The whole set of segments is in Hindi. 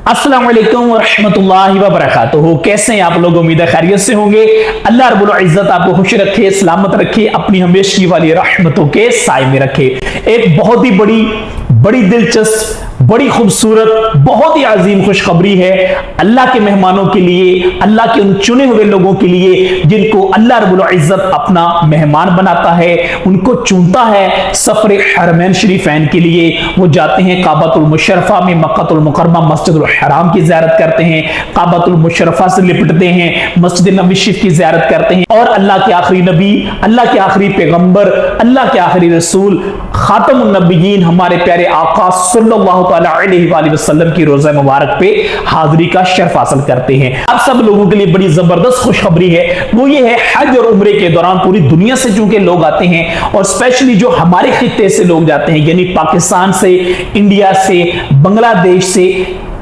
अस्सलाम वालेकुम रहमतुल्लाहि व बरकातुहू। कैसे हैं आप लोग? उम्मीद है खैरियत से होंगे। अल्लाह रब्बुल इज्जत आपको खुश रखे, सलामत रखे, अपनी हमेशा वाली रहमतों के साए में रखे। एक बहुत ही बड़ी दिलचस्प, बड़ी खूबसूरत, बहुत ही अजीम खुशखबरी है अल्लाह के मेहमानों के लिए, अल्लाह के उन चुने हुए लोगों के लिए जिनको अल्लाह रब्बुल इज्जत अपना मेहमान बनाता है, उनको चुनता है सफर हरमैन शरीफैन के लिए। वो जाते हैं काबतुल मुशर्रफा में, मक्कातुल मुकर्रमा मस्जिदुल हराम की ज़ियारत करते हैं, काबतुल मुशर्रफा से लिपटते हैं, मस्जिद नबवी शरीफ की ज़ियारत करते हैं और अल्लाह के आखिरी नबी, अल्लाह के आखिरी पैगंबर, अल्लाह के आखिरी रसूल खातमुन नबिय्यीन हमारे प्यारे आका सल्लल्लाहु अलैहि वसल्लम की रोज़ा मुबारक पे हाजिरी का शर्फ हासिल करते हैं। अब सब लोगों के लिए बड़ी जबरदस्त खुशखबरी है, वो ये है हज और उम्रे के दौरान पूरी दुनिया से चूंकि लोग आते हैं और स्पेशली जो हमारे खित्ते से लोग जाते हैं, यानी पाकिस्तान से, इंडिया से, बांग्लादेश से,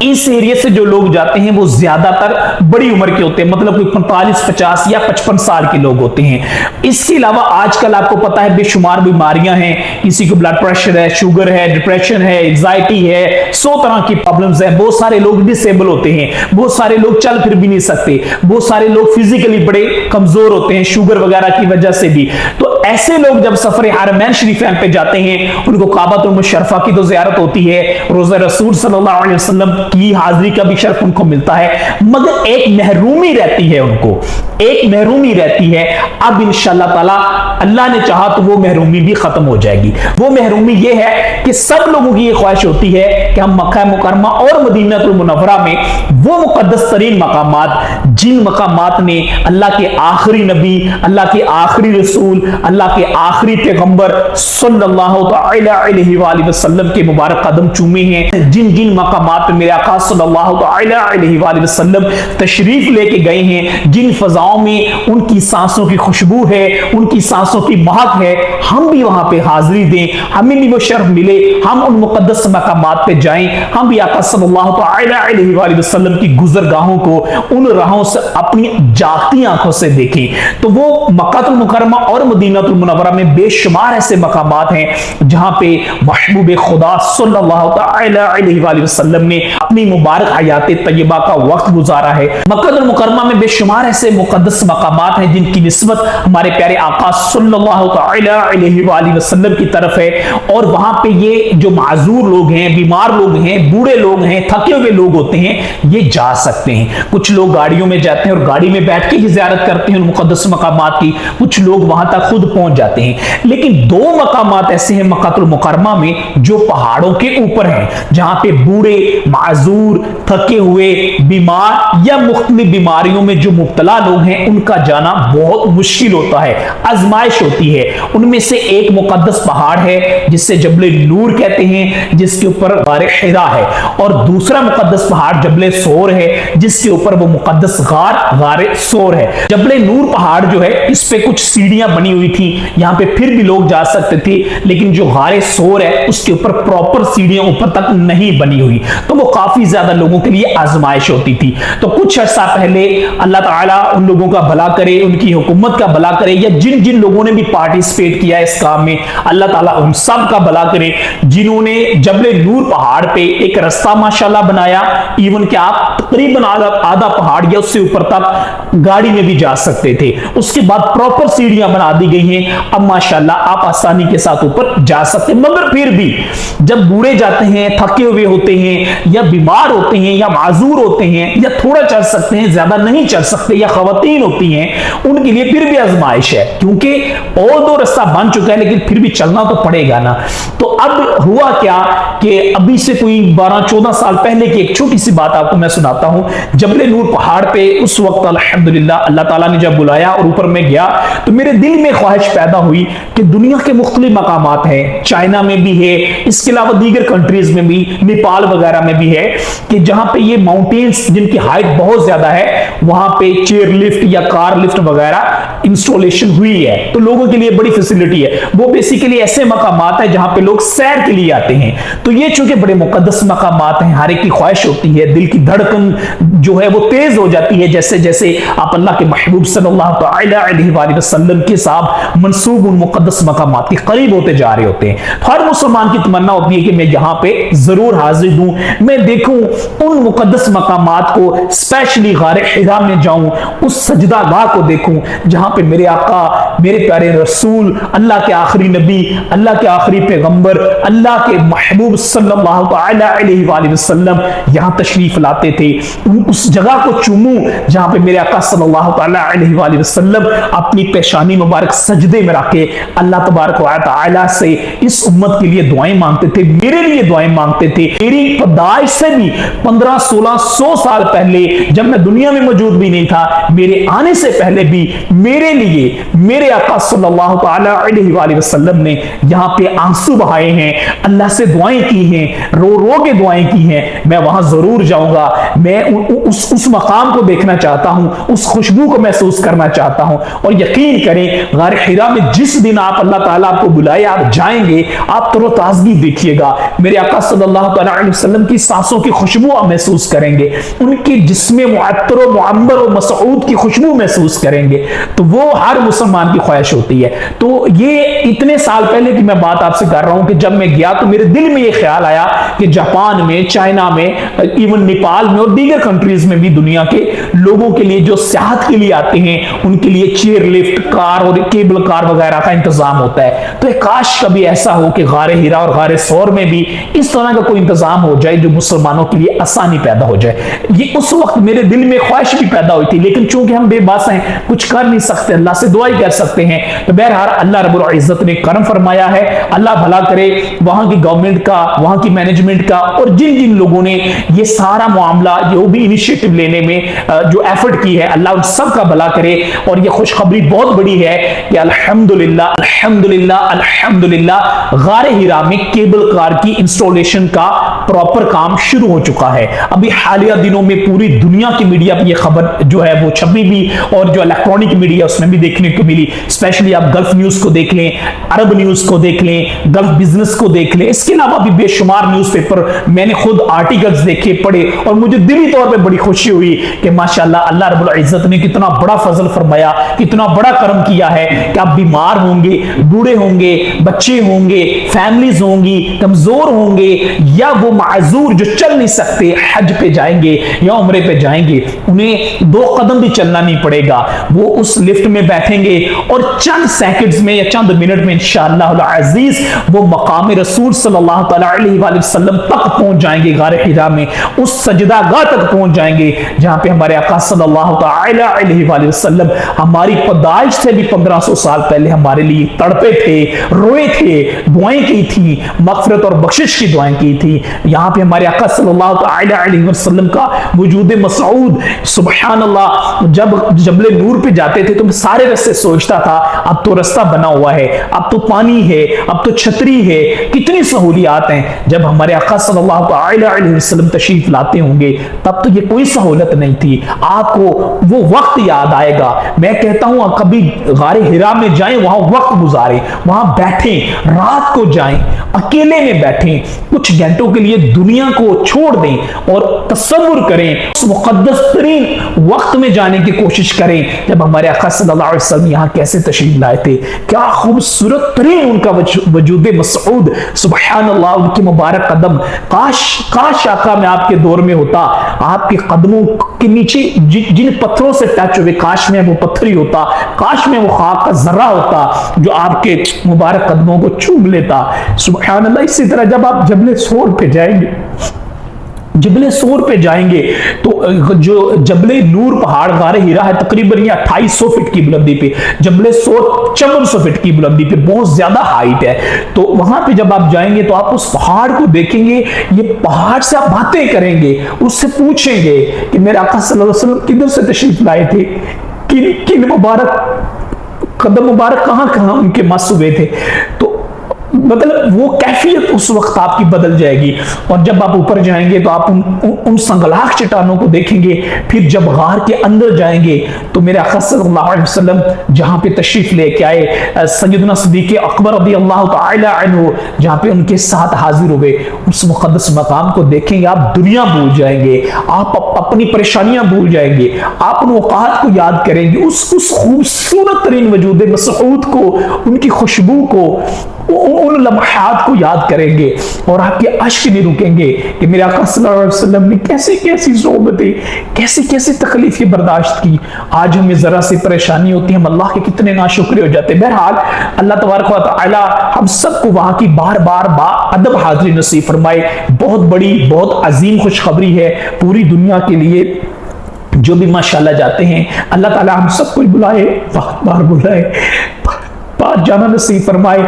इस एरिया से जो लोग जाते हैं वो ज्यादातर बड़ी उम्र के होते हैं, मतलब कोई 45, 50 या 55 साल के लोग होते हैं। इसके अलावा आजकल आपको पता है बेशुमार बीमारियां हैं, किसी को ब्लड प्रेशर है, शुगर है, डिप्रेशन है, एंजाइटी है, 100 तरह की प्रॉब्लम्स है। बहुत सारे लोग डिसेबल होते हैं, बहुत सारे लोग चल फिर भी नहीं सकते, बहुत सारे लोग फिजिकली बड़े कमजोर होते हैं शुगर वगैरह की वजह से भी। तो ऐसे लोग जब सफर हरमैन शरीफैन पे जाते हैं, उनको काबतुल मुशर्रफा की तो ज़ियारत होती है, रोज़ा रसूल सल्लल्लाहु अलैहि वसल्लम की हाजिरी का भी शर्फ उनको मिलता है, मगर एक महरूमी रहती है, उनको एक महरूमी रहती है। अब इंशाअल्लाह ताला अल्लाह ने चाहा तो वो महरूमी भी खत्म हो जाएगी। वो महरूमी ये है कि सब लोगों की ये ख्वाहिश होती है कि हम मक्का मुकर्रमा और मदीनातुल मुनव्वरा में वो मुकद्दस तरीन मकामात, जिन मकामात ने अल्लाह के आखिरी नबी, अल्लाह के आखिरी रसूल, अल्लाह के आखिरी पैगंबर सल्लल्लाहु अलैहि वसल्लम के मुबारक कदम चूमे हैं, जिन जिन मकामात में मेरे आका सल्लल्लाहु अलैहि वसल्लम तशरीफ लेके गए हैं, जिन फजाओं में उनकी सांसों की खुशबू है, उनकी सांसों की महक है, हम भी वहां पे हाजिरी दें, हमें भी वो शर्फ मिले, हम उन मुकद्दस मकामात पे जाएं, हम भी आका सल्लल्लाहु अलैहि वसल्लम की गुजरगाहों को, उन राहों से अपनी जागती आंखों से देखें। तो वो मक्कातुल मुकर्रमा और मदीनातुल मुनव्वरा में बेशुमार ऐसे मकामात हैं जहां पे महबूब खुदा सल्लल्लाहु अलैहि वसल्लम ने अपनी मुबारक हयात तय्यबा का वक्त गुजारा है। मक्कातुल मुकर्रमा में बेशुमार ऐसे मुकद्दस मकामात हैं जिनकी निस्बत हमारे प्यारे आका सल्लल्लाहु अलैहि वसल्लम की तरफ है, और वहां पे ये जो माजूर लोग हैं, बीमार लोग हैं, बूढ़े लोग हैं, थके हुए लोग होते हैं, ये जा सकते हैं। कुछ लोग गाड़ियों में जाते हैं और गाड़ी में बैठ के ही ज़ियारत करते हैं उन मुकद्दस मकामात की, कुछ लोग वहां तक खुद पहुंच जाते हैं। लेकिन दो मकामात ऐसे हैं मक्कातुल मुकर्रमा में जो पहाड़ों के ऊपर हैं, जहां पे बूढ़े, माजूर, थके हुए, बीमार या मुख्तलिफ बीमारियों में जो मुब्तला लोग हैं उनका जाना बहुत मुश्किल होता है, आजमाइश होती है। उनमें से एक मुकद्दस पहाड़ है जिससे जबले नूर कहते हैं, जिसके ऊपर गारे हिरा है, और दूसरा मुकद्दस पहाड़ जबले सोर है जिसके ऊपर वो मुकद्दस गारे सोर है। जबले नूर पहाड़ जो है इस पे कुछ सीढ़ियां बनी हुई थी, यहां पे फिर भी लोग जा सकते थे, लेकिन जो गारे सोर है उसके ऊपर प्रॉपर सीढ़ियां ऊपर तक नहीं बनी हुई, तो वो काफी ज्यादा लोगों के लिए आजमाइश होती थी। तो कुछ अर्सा पहले अल्लाह ताला उन लोगों का भला करे, उनकी हुकूमत का भला करे, या जिन जिन लोगों ने भी पार्टिसिपेट किया इस काम में, अल्लाह ताला उन सब का भला करे, जिन्होंने जबले नूर पहाड़ पे एक रास्ता माशाल्लाह बनाया, इवन कि आप तकरीबन आधा पहाड़ या उससे ऊपर तक गाड़ी में भी जा सकते थे। उसके बाद प्रॉपर सीढ़ियां बना दी गई हैं, अब माशाल्लाह आप आसानी के साथ ऊपर जा सकते हैं। मगर फिर भी जब बूढ़े जाते हैं, थके हुए होते हैं, या बीमार होते हैं, या माजूर होते हैं, या थोड़ा चल सकते हैं, ज्यादा नहीं चल सकते, या खवातीन होती हैं, उनके लिए फिर भी आजमाइश है, क्योंकि और दो रास्ता बन चुका है लेकिन फिर भी चलना तो पड़ेगा ना। तो अब हुआ क्या कि अभी से कोई 12-14 साल पहले की एक छोटी सी बात आपको मैं सुनाता हूं। जबले नूर पहाड़ पे उस वक्त अल्हम्दुलिल्लाह अल्लाह ताला ने जब बुलाया और ऊपर में गया, तो मेरे दिल में ख्वाहिश पैदा हुई कि दुनिया के मुख्तलिफ मकामात हैं, चाइना में भी है, इसके अलावा दीगर कंट्रीज में भी, नेपाल वगैरह में भी है, कि जहां पे ये माउंटेन्स जिनकी हाइट बहुत ज्यादा है, वहां पे चेयर लिफ्ट या कार लिफ्ट वगैरह इंस्टॉलेशन हुई है, तो लोगों के लिए बड़ी फैसिलिटी है। वो बेसिकली ऐसे मकामात है जहां पे लोग सैर के लिए आते हैं। तो ये चूंकि बड़े मुकद्दस मकामात हैं, हर एक की ख्वाहिश होती है, दिल की धड़कन जो है वो तेज हो जाती है जैसे जैसे आप अल्लाह के महबूब सल्लल्लाहु अलैहि वसल्लम के साथ मंसूब उन मुकद्दस मकामात के करीब होते जा रहे होते हैं। तो हर मुसलमान की तमन्ना होती है कि मैं यहां पे जरूर हाजिर हूं, मैं देखूं उन मुकद्दस मकामात को, स्पेशली गारे हिरा में जाऊं, उस सजदागाह को देखूं जहां पे मेरे आका, मेरे प्यारे रसूल, अल्लाह के आखिरी नबी, अल्लाह के आखिरी पैगंबर, अल्लाह के महबूब सल्लल्लाहु अलैहि वसल्लम यहां तशरीफ लाते थे। उस जगह को चूमूं जहां पे मेरे आका सल्लल्लाहु अलैहि वसल्लम अपनी पेशानी मुबारक सजदे में रख के अल्लाह तबारक व तआला से इस उम्मत के लिए दुआएं मांगते थे, मेरे लिए दुआएं मांगते थे। मेरी पैदाइश से भी 1500-1600 साल पहले, जब मैं दुनिया में मौजूद भी नहीं था, मेरे आने से पहले भी मेरे लिए मेरे आका सल्लल्लाहु अलैहि वसल्लम ने यहां पे आंसू बहाए हैं, अल्लाह से दुआएं की हैं, रो रो के दुआएं की हैं। मैं वहां जरूर जाऊंगा, मैं उस मकाम को देखना चाहता हूं, उस खुशबू को महसूस करना चाहता हूं। और यकीन करें, गार हिरा में जिस दिन आप, अल्लाह ताला आपको बुलाए, आप जाएंगे, आप तरोताजगी देखिएगा, मेरे आका सल्लल्लाहु अलैहि वसल्लम की सांसों की खुशबू आप महसूस करेंगे, उनके जिस्म मुअत्तर व मुअम्बर व मसऊद की खुशबू महसूस करेंगे। तो वो हर मुसलमान की ख्वाहिश होती है। तो ये इतने साल पहले की मैं बात आपसे कर रहा हूं कि जब मैं गया तो मेरे दिल में ये ख्याल आया कि जापान में, चाइना में, इवन नेपाल में और दीगर कंट्रीज में भी दुनिया के लोगों के लिए जो सियाहत के लिए आते हैं, उनके लिए चेयर लिफ्ट कार और केबल कार वगैरह का इंतजाम होता है। तो काश कभी ऐसा हो कि गारे हिरा और गारे सौर में भी इस तरह का कोई इंतजाम हो जाए जो मुसलमानों के लिए आसानी पैदा हो जाए। ये उस वक्त मेरे दिल में ख्वाहिश भी पैदा हुई थी, लेकिन चूंकि हम बेबस हैं, कुछ कर नहीं सकते, अल्लाह से दुआ ही कर सकते हैं। तो बहरहाल अल्लाह रब्बुल इज्जत ने करम फरमाया है, अल्लाह भला करे वहां की गवर्नमेंट का, वहां की मैनेजमेंट का, और जिन जिन लोगों ने ये सारा मामला, जो भी इनिशिएटिव लेने में जो एफर्ट की है, अल्लाह उन सब का भला करे। और ये खुशखबरी बहुत बड़ी है कि अल्हम्दुलिल्लाह अल्हम्दुलिल्लाह अल्हम्दुलिल्लाह गारे हिरा में केबल कार की इंस्टॉलेशन का प्रॉपर काम शुरू हो चुका है। अभी हालिया दिनों में पूरी दुनिया की मीडिया पर यह खबर जो है वो छपी भी, और जो इलेक्ट्रॉनिक मीडिया उसमें भी देखने को मिली। स्पेशली आप गल्फ न्यूज को देख लें, अरब न्यूज को देख लें, गल्फ बिजनेस को देख लें, इसके अलावा भी बेशुमार न्यूज़पेपर मैंने खुद आर्टिकल्स देखे, पढ़े, और मुझे दिली तौर पे बड़ी खुशी हुई कि माशाल्लाह अल्लाह रब्बुल इज्जत ने कितना बड़ा फजल फरमाया, कितना बड़ा करम किया है कि आप बीमार होंगे, बूढ़े होंगे, बच्चे होंगे, फैमिलीज होंगी, कमजोर होंगे, या वो माजूर जो चल नहीं सकते, हज पे जाएंगे या उम्रे पे जाएंगे, उन्हें 2 कदम भी चलना नहीं पड़ेगा। वो उस लिफ्ट में बैठेंगे और चंद सेकंड्स में या चंद मिनट में इंशाअल्लाह अज़ीज वो मकाम रसूल सल्लल्लाहु अलैहि वसल्लम तक पहुंच जाएंगे। गारे हिरा में उस सजदागाह तक पहुंच जाएंगे जहां पे हमारे आका सल्लल्लाहु अलैहि वसल्लम हमारी पैदाइश से भी 1500 साल पहले हमारे लिए तड़पे थे, रोए थे, दुआएं की थी, मगफिरत और बख्शिश की दुआएं की थी। यहां पे हमारे आका सल्लल्लाहु अलैहि वसल्लम का वजूद मसऊद, सुभान अल्लाह, जब जबले नूर पे जाते थे तो मैं सारे रास्ते सोचता था अब तो रास्ता बना हुआ है, अब तो पानी है, अब तो छतरी है, कितनी सहूलियात हैं। जब हमारे आका सल्लल्लाहु अलैहि वसल्लम तशरीफ लाते होंगे तब तो ये कोई सहूलत नहीं थी। आपको वो वक्त याद आएगा। मैं कहता हूं कभी गारे हिरा में जाएं, वहां वक्त गुजारें, वहां बैठें, रात को जाएं, अकेले में बैठें, कुछ घंटों के लिए दुनिया को छोड़ दें और तसव्वुर करें, उस मुकद्दस तरीन वक्त में जाने की कोशिश करें जब हमारे आका सल्लल्लाहु अलैहि वसल्लम यहाँ कैसे तशरीफ लाए थे। क्या खूबसूरत तरीन उनका वजूद मसऊद, सुभान अल्लाह, उनके मुबारक कदम। काश आका मैं आपके दौर में होता, आपके कदमों के नीचे जिन पत्थरों से टच हुए, काश में वो पत्थर ही होता, काश में वो खाक का जर्रा होता जो आपके मुबारक कदमों को चूम लेता। सुभान अल्लाह। इसी तरह जब आप जबले सोर पे जाएंगे, जबले सोर पे जाएंगे तो जो जबले नूर पहाड़ गारे हिरा है तकरीबन ये 2800 फीट की बुलंदी पे, जबले सोर 5400 फीट की बुलंदी पे, बहुत ज्यादा हाइट है। तो वहां पे जब आप जाएंगे तो आप उस पहाड़ को देखेंगे, ये पहाड़ से आप बातें करेंगे, उससे पूछेंगे कि मेरे आका सल्लल्लाहु अलैहि वसल्लम किधर से तशरीफ लाए थे, किन मुबारक कदम मुबारक कहां कहां उनके मस हुए थे। तो मतलब वो कैफियत उस वक्त आपकी बदल जाएगी। और जब आप ऊपर जाएंगे तो आप उन संगलाख चट्टानों को देखेंगे। फिर जब गार के अंदर जाएंगे तो मेरे आका सल्लल्लाहु अलैहि वसल्लम जहां पे तशरीफ लेके आए, सैयदना सिद्दीक़ अकबर रज़ियल्लाहु तआला अन्हु जहां पे उनके साथ हाजिर हुए, उस मुक़द्दस मकाम को देखेंगे, आप दुनिया भूल जाएंगे, आप अपनी परेशानियां भूल जाएंगे, आप उन औकात को याद करेंगे, उस खूबसूरत तरीन वजूद मसऊद को, उनकी खुशबू को, उन लम्हात को याद करेंगे और आपके अश्क नहीं रुकेंगे कि मेरे आका सल्लल्लाहु अलैहि वसल्लम ने कैसी कैसी सोबतें, कैसी कैसी तकलीफें बर्दाश्त की। आज हमें जरा सी परेशानी होती है, हम अल्लाह के कितने नाशुक्र हो जाते हैं। बहरहाल अल्लाह तबारक व तआला हम सबको वहां की बार बार अदब हाजिरी नसीब फरमाए। बहुत बड़ी, बहुत अजीम खुशखबरी है पूरी दुनिया के लिए। जो भी माशाल्लाह जाते हैं, अल्लाह ताला हम सबको बुलाए, बार बुलाए, पाक जाना नसीब फरमाए,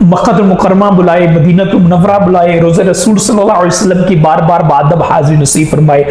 मक्का मुकरमा बुलाए, मदीनतुल मुनव्वरा बुलाए, रोज़े रसूल सल्लल्लाहु अलैहि वसल्लम की बार बार बादब हाजिरी नसीब फरमाए।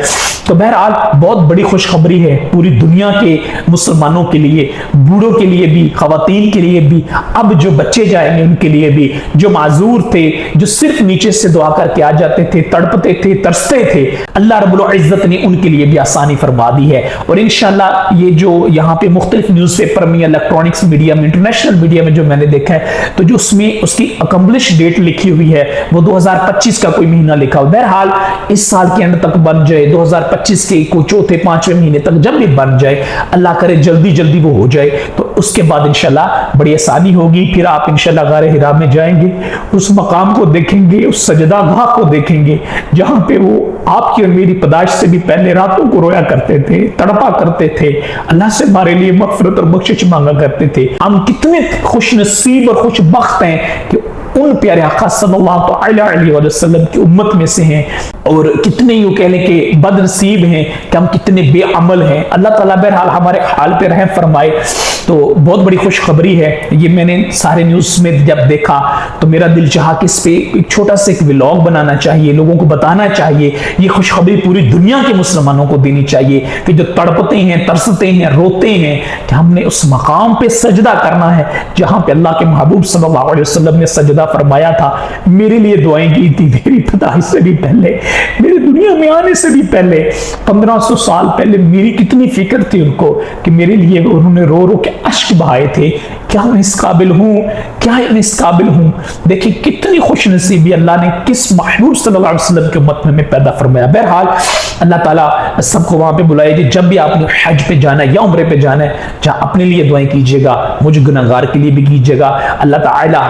तो बहरहाल बहुत बड़ी खुशखबरी है पूरी दुनिया के मुसलमानों के लिए, बूढ़ों के लिए भी, खवातीन के लिए भी, अब जो बच्चे जाएंगे उनके लिए भी, जो माजूर थे, जो सिर्फ नीचे से दुआ करके आ जाते थे, तड़पते थे, तरसते थे, अल्लाह रब्बुल इज्जत ने उनके लिए भी आसानी फरमा दी है। और इंशाल्लाह ये जो यहाँ पे मुख्तलिफ न्यूज़पेपर में, इलेक्ट्रॉनिक्स मीडिया में, इंटरनेशनल मीडिया में जो मैंने देखा है, तो जो उसमें उसकी अकम्प्लिश डेट लिखी हुई है वो 2025 का कोई महीना लिखा हुआ। बहरहाल इस साल के एंड तक बन जाए, 2025 के कोई चौथे पांचवें महीने तक जब भी बन जाए, अल्लाह करे जल्दी जल्दी वो हो जाए, तो उसके बाद इंशाल्लाह बड़ी आसानी होगी। फिर आप इंशाल्लाह गारे हिरा में जाएंगे, उस मकाम को देखेंगे, उस सजदागाह को देखेंगे जहां पे वो आपकी और मेरी पैदाइश से भी पहले रातों को रोया करते थे, तड़पा करते थे, अल्लाह से हमारे लिए मग़फ़िरत और बख्शिश मांगा करते थे। हम कितने खुश नसीब और खुशबख्त हैं कि उन प्यारे आका सल्लल्लाहु अलैहि वसल्लम की उम्मत में से हैं, और कितने यूं कह लें कि बदनसीब हैं कि हम कितने बेअमल हैं। अल्लाह ताला बहरहाल हमारे हाल पे रहम फरमाए। तो बहुत बड़ी खुशखबरी है ये। मैंने सारे न्यूज़ में जब देखा तो मेरा दिल चाहा कि इस पे एक छोटा सा एक व्लॉग बनाना चाहिए, लोगों को बताना चाहिए, ये खुशखबरी पूरी दुनिया के मुसलमानों को देनी चाहिए कि जो तड़पते हैं, तरसते हैं, रोते हैं, कि हमने उस मकाम पे सजदा करना है जहां पे अल्लाह के महबूब सल्लल्लाहु अलैहि वसल्लम ने सजदा फरमाया था। मेरे लिए दुआएं की थी, मेरी पैदाइश से भी पहले, मेरे दुनिया में आने से भी पहले, 1500 साल पहले मेरी कितनी फिक्र थी उनको कि मेरे लिए उन्होंने रो रो के अश्क बहाए थे। क्या मैं इस काबिल हूं? क्या मैं इस काबिल हूं? देखिए कितनी खुशनसीबी अल्लाह ने किस महबूब सल्लल्लाहु अलैहि वसल्लम के उम्मत में पैदा फरमाया। बहरहाल अल्लाह ताला सबको वहां पे बुलाए कि जब भी आपने हज पे जाना है या उम्रे पे जाना है, जहां अपने लिए दुआएं कीजिएगा, मुझे गुनहगार के लिए भी कीजिएगा। अल्लाह ताला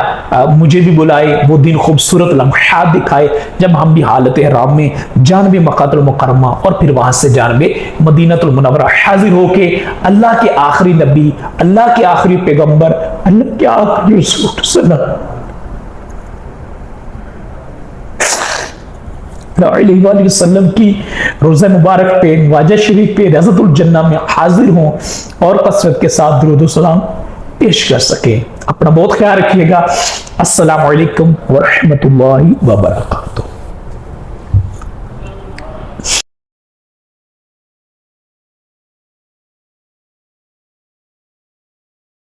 मुझे भी बुलाए, वो दिन खूबसूरत लम्हात दिखाए जब हम भी हालत हराम में जानबे मक्कातुल मुकर्रमा और फिर वहां से जानबे मदीनतुल मुनव्वरा हाजिर होके अल्लाह के आखिरी नबी, अल्लाह के आखिरी पैगंबर, अल्लाह के आखिरी रसूल सल्लल्लाहु अलैहि वसल्लम की रोज़ा मुबारक पे, नवाजा शरीफ पे, रज़तुल जन्ना में हाजिर हों और कसरत के साथ दुरूद व सलाम पेश कर सके। अपना बहुत ख्याल रखिएगा। अस्सलामु अलैकुम व रहमतुल्लाहि व बरकातहू।